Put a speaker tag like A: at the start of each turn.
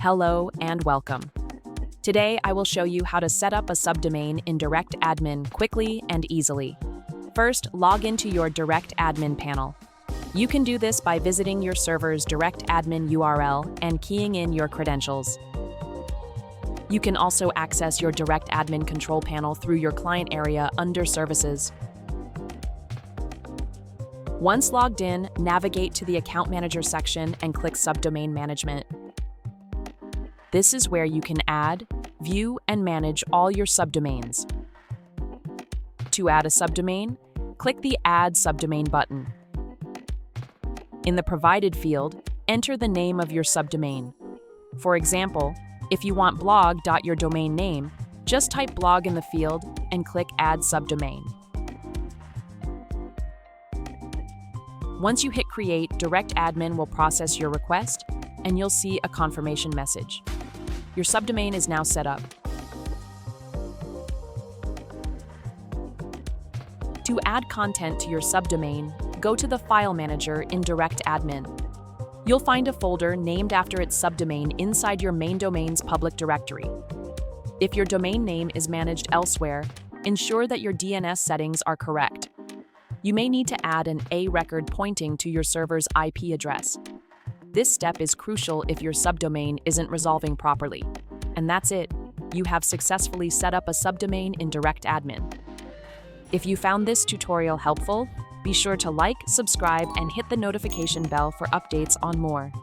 A: Hello and welcome. Today I will show you how to set up a subdomain in DirectAdmin quickly and easily. First, log into your DirectAdmin panel. You can do this by visiting your server's DirectAdmin URL and keying in your credentials. You can also access your DirectAdmin control panel through your client area under Services. Once logged in, navigate to the Account Manager section and click Subdomain Management. This is where you can add, view, and manage all your subdomains. To add a subdomain, click the Add Subdomain button. In the Provided field, enter the name of your subdomain. For example, if you want blog.yourdomain name, just type blog in the field and click Add Subdomain. Once you hit Create, DirectAdmin will process your request, and you'll see a confirmation message. Your subdomain is now set up. To add content to your subdomain, go to the File Manager in DirectAdmin. You'll find a folder named after its subdomain inside your main domain's public directory. If your domain name is managed elsewhere, ensure that your DNS settings are correct. You may need to add an A record pointing to your server's IP address. This step is crucial if your subdomain isn't resolving properly. And that's it. You have successfully set up a subdomain in DirectAdmin. If you found this tutorial helpful, be sure to like, subscribe, and hit the notification bell for updates on more.